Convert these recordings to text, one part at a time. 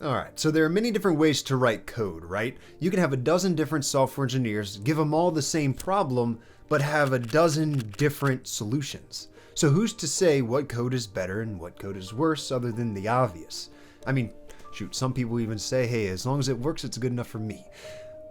Alright, so there are many different ways to write code, right? You can have a dozen different software engineers, give them all the same problem, but have a dozen different solutions. So who's to say what code is better and what code is worse other than the obvious? I mean, shoot, some people even say, hey, as long as it works, it's good enough for me.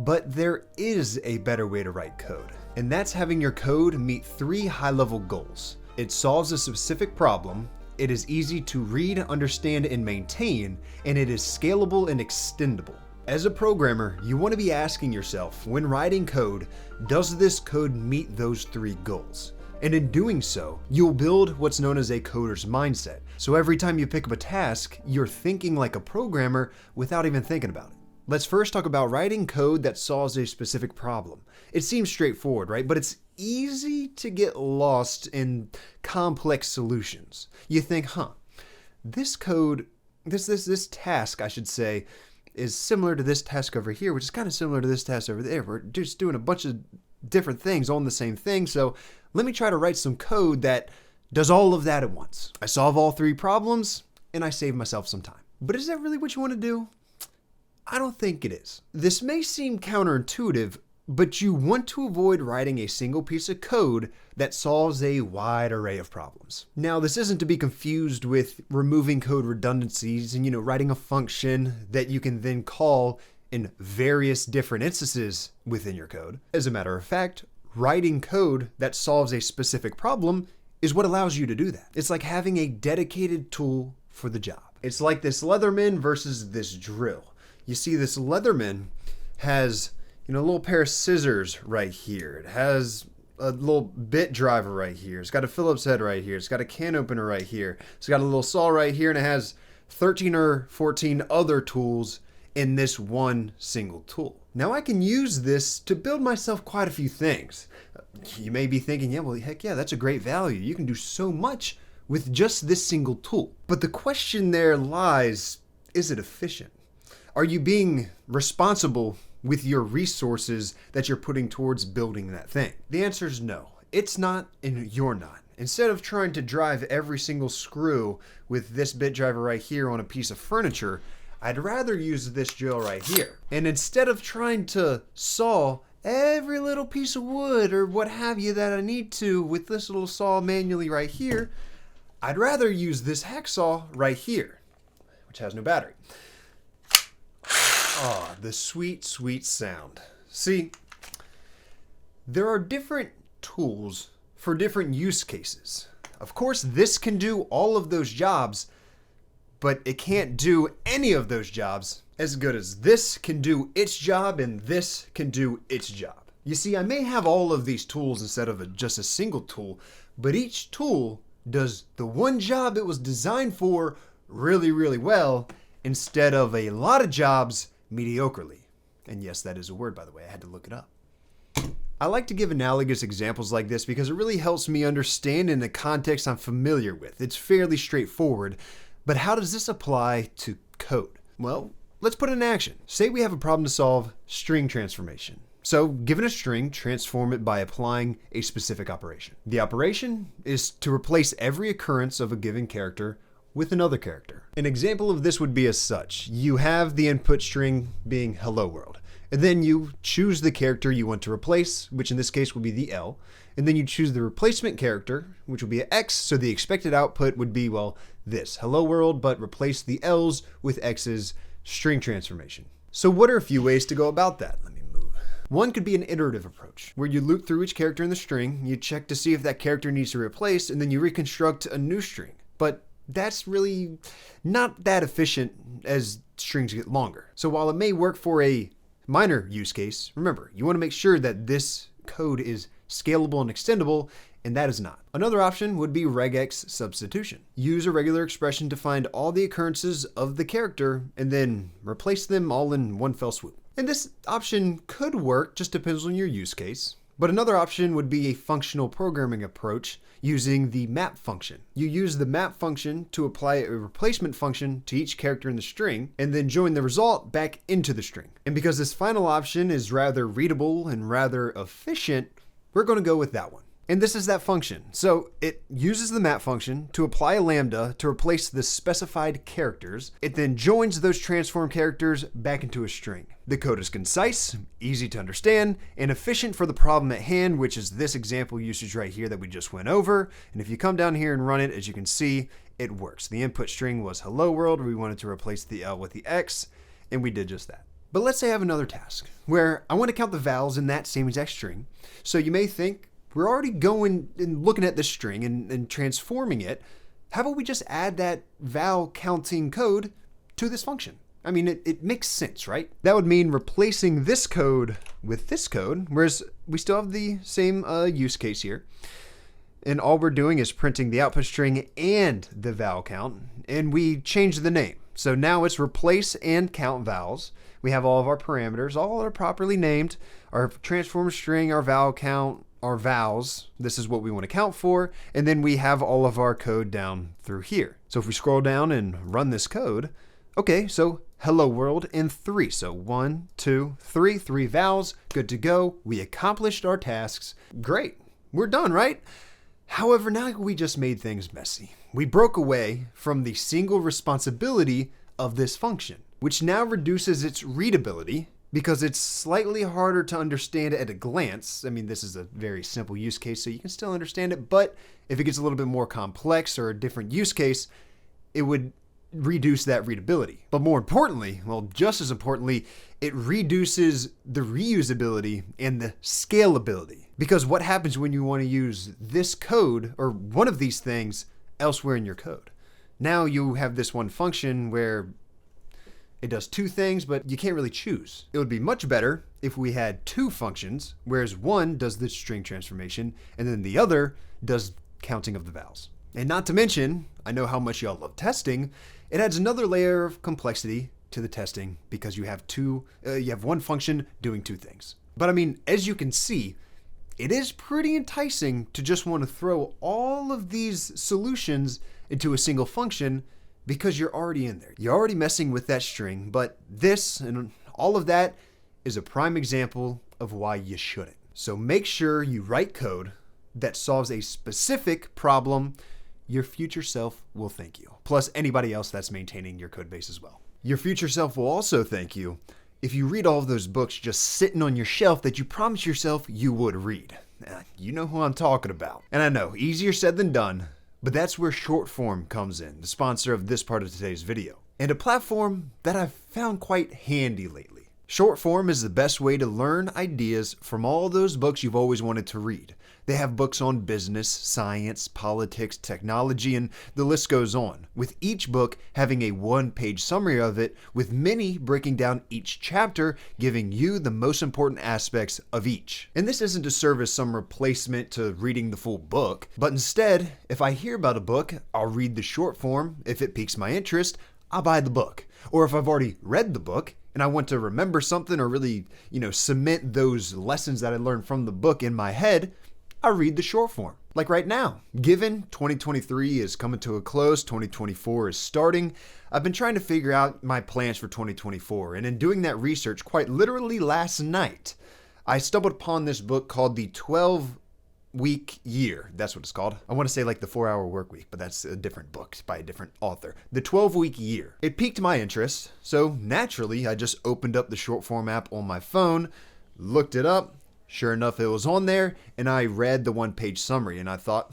But there is a better way to write code, and that's having your code meet 3 high-level goals. It solves a specific problem, it is easy to read, understand, and maintain, and it is scalable and extendable. As a programmer, you want to be asking yourself, when writing code, does this code meet those 3 goals? And in doing so, you'll build what's known as a coder's mindset. So every time you pick up a task, you're thinking like a programmer without even thinking about it. Let's first talk about writing code that solves a specific problem. It seems straightforward, right? But it's easy to get lost in complex solutions. You think, this code, this task, I should say, is similar to this task over here, which is kind of similar to this task over there. We're just doing a bunch of different things on the same thing. So let me try to write some code that does all of that at once. I solve all 3 problems and I save myself some time. But is that really what you want to do? I don't think it is. This may seem counterintuitive, but you want to avoid writing a single piece of code that solves a wide array of problems. Now, this isn't to be confused with removing code redundancies and, writing a function that you can then call in various different instances within your code. As a matter of fact, writing code that solves a specific problem is what allows you to do that. It's like having a dedicated tool for the job. It's like this Leatherman versus this drill. You see, this Leatherman has, a little pair of scissors right here. It has a little bit driver right here. It's got a Phillips head right here. It's got a can opener right here. It's got a little saw right here, and it has 13 or 14 other tools in this one single tool. Now I can use this to build myself quite a few things. You may be thinking, heck yeah, that's a great value. You can do so much with just this single tool. But the question there lies, is it efficient? Are you being responsible with your resources that you're putting towards building that thing? The answer is no. It's not, and you're not. Instead of trying to drive every single screw with this bit driver right here on a piece of furniture, I'd rather use this drill right here. And instead of trying to saw every little piece of wood or what have you that I need to with this little saw manually right here, I'd rather use this hacksaw right here, which has no battery. Ah, the sweet, sweet sound. See, there are different tools for different use cases. Of course, this can do all of those jobs, but it can't do any of those jobs as good as this can do its job and this can do its job. You see, I may have all of these tools instead of just a single tool, but each tool does the one job it was designed for really, really well instead of a lot of jobs mediocrely. And yes, that is a word, by the way. I had to look it up. I like to give analogous examples like this because it really helps me understand in the context I'm familiar with. It's fairly straightforward, but how does this apply to code? Well, let's put it in action. Say we have a problem to solve, string transformation. So, given a string, transform it by applying a specific operation. The operation is to replace every occurrence of a given character with another character. An example of this would be as such. You have the input string being hello world, and then you choose the character you want to replace, which in this case will be the L, and then you choose the replacement character, which will be an X, so the expected output would be, this, hello world, but replace the L's with X's string transformation. So what are a few ways to go about that? Let me move. One could be an iterative approach, where you loop through each character in the string, you check to see if that character needs to be replaced, and then you reconstruct a new string. But that's really not that efficient as strings get longer. So while it may work for a minor use case, remember, you want to make sure that this code is scalable and extendable, and that is not. Another option would be regex substitution. Use a regular expression to find all the occurrences of the character and then replace them all in one fell swoop. And this option could work, just depends on your use case. But another option would be a functional programming approach using the map function. You use the map function to apply a replacement function to each character in the string and then join the result back into the string. And because this final option is rather readable and rather efficient, we're going to go with that one. And this is that function. So it uses the map function to apply a lambda to replace the specified characters. It then joins those transform characters back into a string. The code is concise, easy to understand, and efficient for the problem at hand, which is this example usage right here that we just went over. And if you come down here and run it, as you can see, it works. The input string was hello world. We wanted to replace the L with the X, and we did just that. But let's say I have another task where I want to count the vowels in that same exact string. So you may think, we're already going and looking at this string and transforming it. How about we just add that vowel counting code to this function? I mean, it makes sense, right? That would mean replacing this code with this code, whereas we still have the same use case here. And all we're doing is printing the output string and the vowel count, and we change the name. So now it's replace and count vowels. We have all of our parameters, all are properly named. Our transform string, our vowel count, our vowels, this is what we want to count for, and then we have all of our code down through here. So if we scroll down and run this code, okay, so hello world in 3. So 1, 2, 3, 3 vowels, good to go. We accomplished our tasks. Great, we're done, right? However, now we just made things messy. We broke away from the single responsibility of this function, which now reduces its readability because it's slightly harder to understand at a glance. I mean, this is a very simple use case, so you can still understand it, but if it gets a little bit more complex or a different use case, it would reduce that readability. But more importantly, well, just as importantly, it reduces the reusability and the scalability. Because what happens when you want to use this code or one of these things elsewhere in your code? Now you have this one function where it does two things, but you can't really choose. It would be much better if we had two functions, whereas one does the string transformation and then the other does counting of the vowels. And not to mention, I know how much y'all love testing, it adds another layer of complexity to the testing because you have one function doing two things. But I mean, as you can see, it is pretty enticing to just want to throw all of these solutions into a single function because you're already in there. You're already messing with that string, but this and all of that is a prime example of why you shouldn't. So make sure you write code that solves a specific problem. Your future self will thank you. Plus anybody else that's maintaining your code base as well. Your future self will also thank you if you read all of those books just sitting on your shelf that you promised yourself you would read. You know who I'm talking about. And I know, easier said than done, but that's where Shortform comes in, the sponsor of this part of today's video, and a platform that I've found quite handy lately. Shortform is the best way to learn ideas from all those books you've always wanted to read. They have books on business, science, politics, technology, and the list goes on, with each book having a one-page summary of it, with many breaking down each chapter, giving you the most important aspects of each. And this isn't to serve as some replacement to reading the full book, but instead, if I hear about a book, I'll read the short form. If it piques my interest, I'll buy the book. Or if I've already read the book, and I want to remember something or really, cement those lessons that I learned from the book in my head, I read the short form. Like right now, given 2023 is coming to a close, 2024 is starting, I've been trying to figure out my plans for 2024. And in doing that research, quite literally last night, I stumbled upon this book called The 12-Week Year. That's what it's called. I want to say like the 4-Hour Work Week, but that's a different book by a different author. The 12-Week Year. It piqued my interest, so naturally I just opened up the Shortform app on my phone, looked it up. Sure enough, it was on there, and I read the one-page summary, and I thought,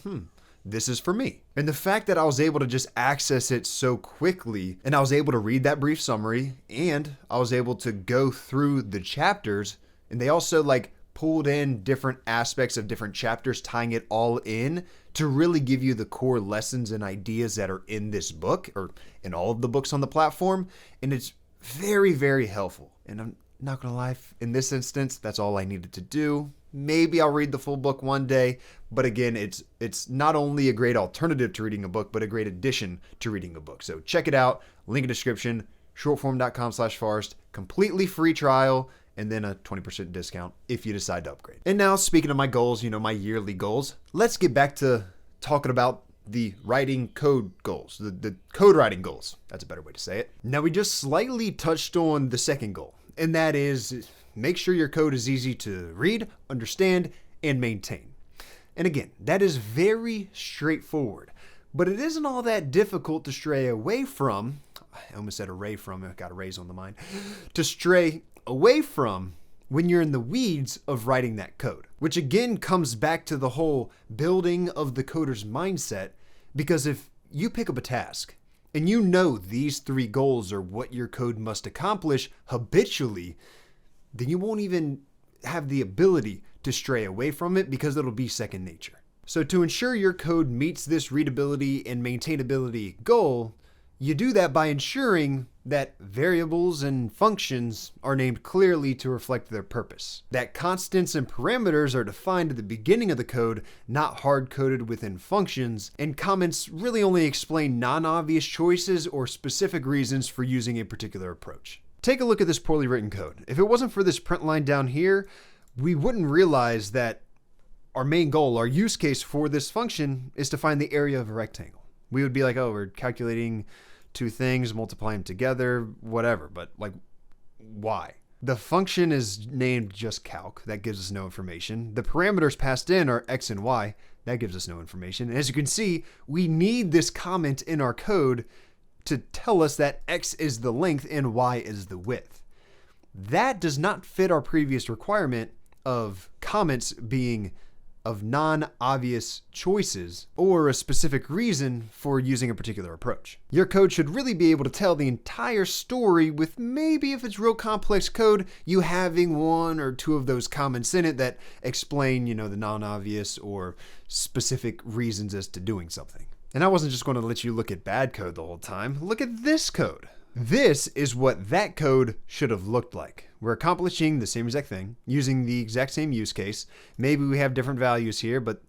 this is for me. And the fact that I was able to just access it so quickly, and I was able to read that brief summary, and I was able to go through the chapters, and they also pulled in different aspects of different chapters, tying it all in to really give you the core lessons and ideas that are in this book, or in all of the books on the platform, and it's very, very helpful. And I'm not gonna lie, in this instance, that's all I needed to do. Maybe I'll read the full book one day, but again, it's not only a great alternative to reading a book, but a great addition to reading a book. So check it out, link in description, shortform.com/Forrest, completely free trial, and then a 20% discount if you decide to upgrade. And now, speaking of my goals, my yearly goals, let's get back to talking about the writing code goals, the code writing goals. That's a better way to say it. Now, we just slightly touched on the second goal, and that is make sure your code is easy to read, understand, and maintain. And again, that is very straightforward, but it isn't all that difficult to stray away from. I almost said array from, I got arrays on the mind. To stray away from when you're in the weeds of writing that code, which again comes back to the whole building of the coder's mindset, because if you pick up a task and you know these 3 goals are what your code must accomplish habitually, then you won't even have the ability to stray away from it because it'll be second nature. So to ensure your code meets this readability and maintainability goal, you do that by ensuring that variables and functions are named clearly to reflect their purpose. That constants and parameters are defined at the beginning of the code, not hard-coded within functions, and comments really only explain non-obvious choices or specific reasons for using a particular approach. Take a look at this poorly written code. If it wasn't for this print line down here, we wouldn't realize that our main goal, our use case for this function, is to find the area of a rectangle. We would be like, oh, we're calculating 2 things, multiplying them together, whatever, but like, why? The function is named just calc. That gives us no information. The parameters passed in are x and y. That gives us no information. And as you can see, we need this comment in our code to tell us that x is the length and y is the width. That does not fit our previous requirement of comments being of non-obvious choices or a specific reason for using a particular approach. Your code should really be able to tell the entire story with maybe, if it's real complex code, you having 1 or 2 of those comments in it that explain, the non-obvious or specific reasons as to doing something. And I wasn't just going to let you look at bad code the whole time. Look at this code. This is what that code should have looked like. We're accomplishing the same exact thing, using the exact same use case. Maybe we have different values here, but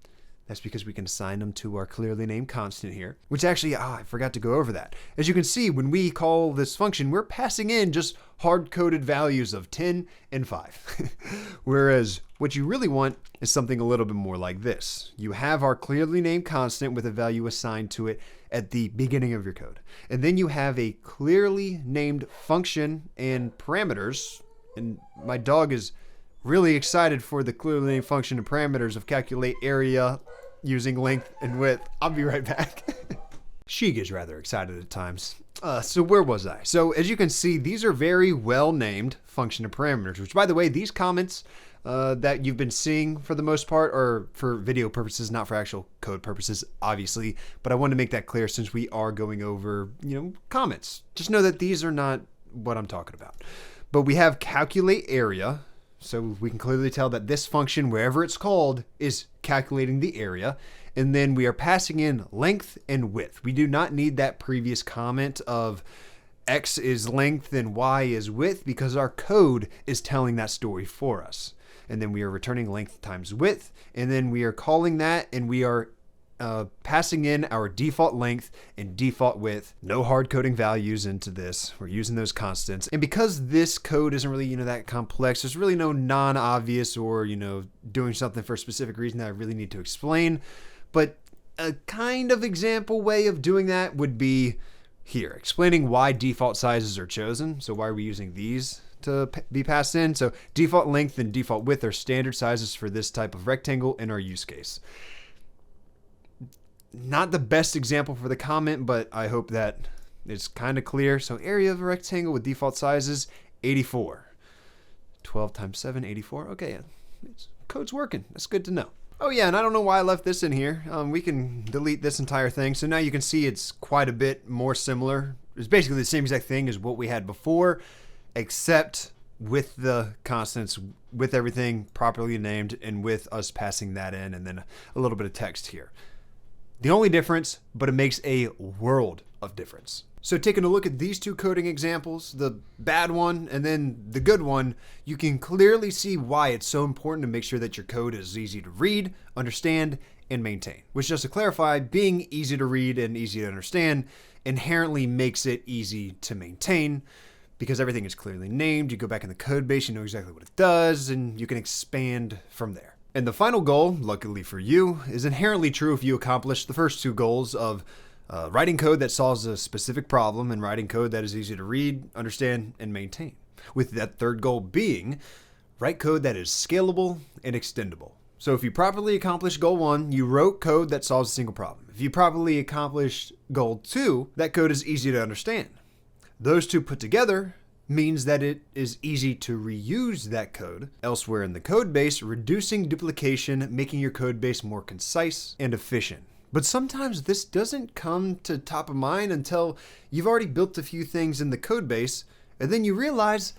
that's because we can assign them to our clearly named constant here, which actually, I forgot to go over that. As you can see, when we call this function, we're passing in just hard-coded values of 10 and 5. Whereas what you really want is something a little bit more like this. You have our clearly named constant with a value assigned to it at the beginning of your code. And then you have a clearly named function and parameters. And my dog is really excited for the clearly named function and parameters of calculate area using length and width. I'll be right back. She gets rather excited at times. So where was I? So as you can see, these are very well named function and parameters, which by the way, these comments that you've been seeing for the most part are for video purposes, not for actual code purposes, obviously. But I wanted to make that clear since we are going over, comments. Just know that these are not what I'm talking about. But we have calculate area. So we can clearly tell that this function, wherever it's called, is calculating the area. And then we are passing in length and width. We do not need that previous comment of x is length and y is width because our code is telling that story for us. And then we are returning length times width. And then we are calling that and we are passing in our default length and default width. No hard coding values into this. We're using those constants. And because this code isn't really, that complex, there's really no non-obvious or, doing something for a specific reason that I really need to explain. But a kind of example way of doing that would be here, explaining why default sizes are chosen. So why are we using these to be passed in? So default length and default width are standard sizes for this type of rectangle in our use case. Not the best example for the comment, but I hope that it's kind of clear. So area of a rectangle with default sizes, 84. 12 times 7, 84. Okay, code's working. That's good to know. Oh yeah, and I don't know why I left this in here. We can delete this entire thing. So now you can see it's quite a bit more similar. It's basically the same exact thing as what we had before, except with the constants, with everything properly named, and with us passing that in, and then a little bit of text here. The only difference, but it makes a world of difference. So taking a look at these 2 coding examples, the bad one and then the good one, you can clearly see why it's so important to make sure that your code is easy to read, understand, and maintain. Which, just to clarify, being easy to read and easy to understand inherently makes it easy to maintain because everything is clearly named. You go back in the code base, you know exactly what it does, and you can expand from there. And the final goal, luckily for you, is inherently true if you accomplish the first 2 goals of writing code that solves a specific problem and writing code that is easy to read, understand, and maintain. With that third goal being write code that is scalable and extendable. So if you properly accomplished goal 1, you wrote code that solves a single problem. If you properly accomplished goal 2, that code is easy to understand. Those two put together means that it is easy to reuse that code elsewhere in the code base, reducing duplication, making your code base more concise and efficient. But sometimes this doesn't come to top of mind until you've already built a few things in the code base, and then you realize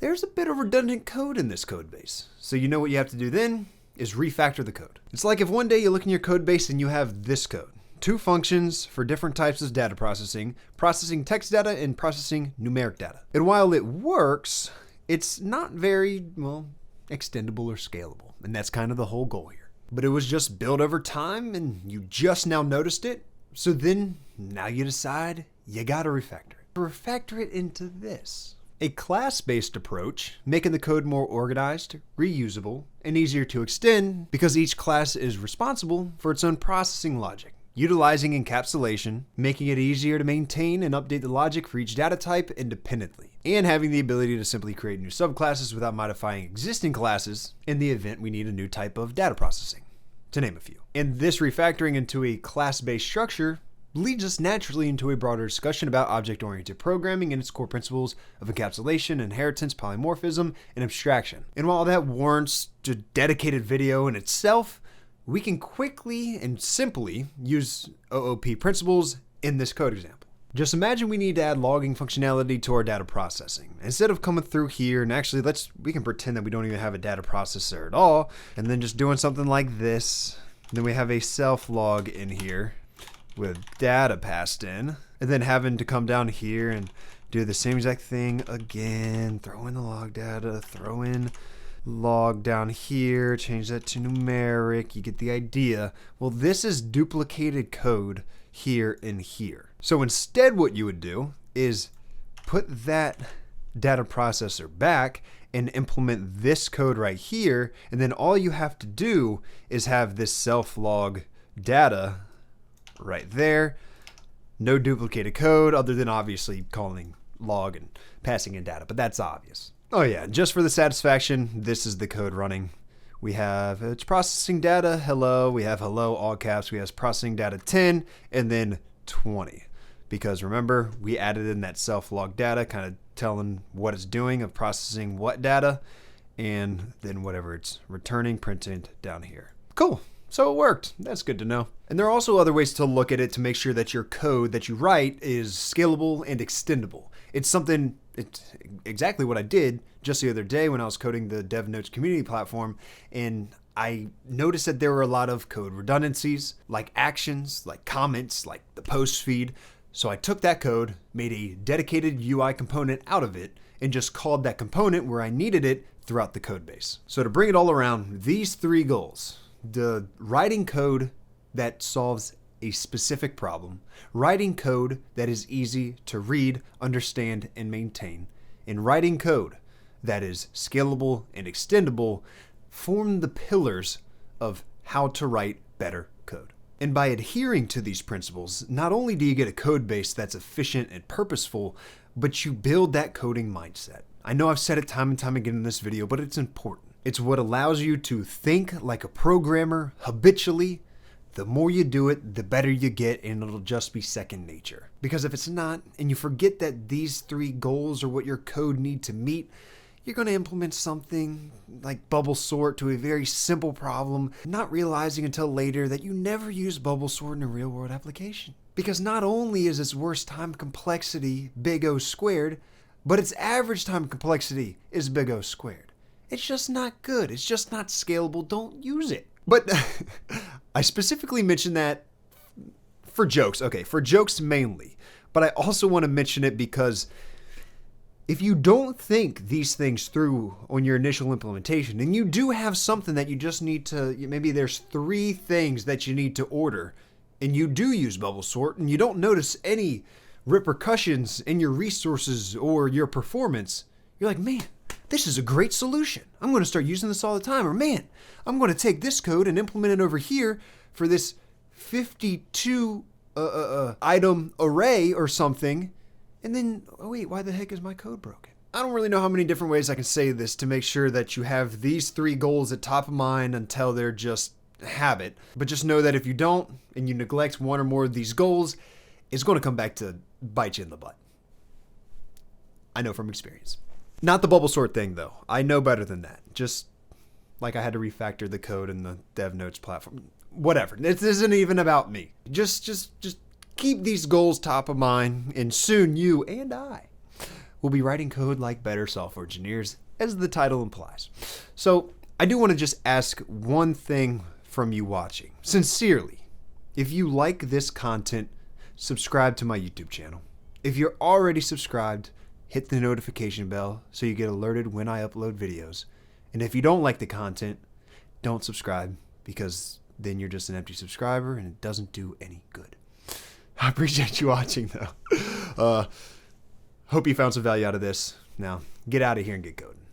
there's a bit of redundant code in this code base. So you know what you have to do then is refactor the code. It's like if one day you look in your code base and you have this code. 2 functions for different types of data processing, processing text data and processing numeric data. And while it works, it's not very, well, extendable or scalable. And that's kind of the whole goal here. But it was just built over time and you just now noticed it. So then now you decide you gotta refactor it. Refactor it into this. A class-based approach, making the code more organized, reusable, and easier to extend because each class is responsible for its own processing logic. Utilizing encapsulation, making it easier to maintain and update the logic for each data type independently, and having the ability to simply create new subclasses without modifying existing classes in the event we need a new type of data processing, to name a few. And this refactoring into a class-based structure leads us naturally into a broader discussion about object-oriented programming and its core principles of encapsulation, inheritance, polymorphism, and abstraction. And while that warrants a dedicated video in itself, we can quickly and simply use OOP principles in this code example. Just imagine we need to add logging functionality to our data processing. Instead of coming through here and actually we can pretend that we don't even have a data processor at all, and then just doing something like this. Then we have a self log in here with data passed in, and then having to come down here and do the same exact thing again, throw in the log data, throw in log down here, change that to numeric, you get the idea. Well, this is duplicated code here and here. So instead what you would do is put that data processor back and implement this code right here, and then all you have to do is have this self log data right there. No duplicated code other than obviously calling log and passing in data, but that's obvious. Oh yeah, just for the satisfaction, this is the code running. We have, it's processing data, hello, we have hello, all caps, we have processing data 10, and then 20. Because remember, we added in that self-log data, kind of telling what it's doing of processing what data, and then whatever it's returning, printed down here. Cool. So it worked. That's good to know. And there are also other ways to look at it to make sure that your code that you write is scalable and extendable. It's exactly what I did just the other day when I was coding the DevNotes community platform, and I noticed that there were a lot of code redundancies, like actions, like comments, like the post feed. So I took that code, made a dedicated UI component out of it, and just called that component where I needed it throughout the code base. So to bring it all around, these 3 goals: the writing code that solves a specific problem, writing code that is easy to read, understand, and maintain, and writing code that is scalable and extendable form the pillars of how to write better code. And by adhering to these principles, not only do you get a code base that's efficient and purposeful, but you build that coding mindset. I know I've said it time and time again in this video, but it's important. It's what allows you to think like a programmer habitually. The more you do it, the better you get, and it'll just be second nature. Because if it's not, and you forget that these 3 goals are what your code needs to meet, you're going to implement something like bubble sort to a very simple problem, not realizing until later that you never use bubble sort in a real world application. Because not only is its worst time complexity big O squared, but its average time complexity is big O squared. It's just not good. It's just not scalable. Don't use it. But I specifically mentioned that for jokes. Okay, for jokes mainly. But I also want to mention it because if you don't think these things through on your initial implementation, and you do have something that you just need to, maybe there's 3 things that you need to order, and you do use bubble sort, and you don't notice any repercussions in your resources or your performance, you're like, man, this is a great solution. I'm going to start using this all the time. Or man, I'm going to take this code and implement it over here for this 52 item array or something. And then, oh wait, why the heck is my code broken? I don't really know how many different ways I can say this to make sure that you have these 3 goals at top of mind until they're just habit. But just know that if you don't and you neglect one or more of these goals, it's going to come back to bite you in the butt. I know from experience. Not the bubble sort thing though. I know better than that. Just like I had to refactor the code in the dev notes platform. Whatever. This isn't even about me. Just keep these goals top of mind, and soon you and I will be writing code like better software engineers, as the title implies. So I do want to just ask one thing from you watching. Sincerely, if you like this content, subscribe to my YouTube channel. If you're already subscribed, hit the notification bell so you get alerted when I upload videos. And if you don't like the content, don't subscribe, because then you're just an empty subscriber and it doesn't do any good. I appreciate you watching though. Hope you found some value out of this. Now, get out of here and get coding.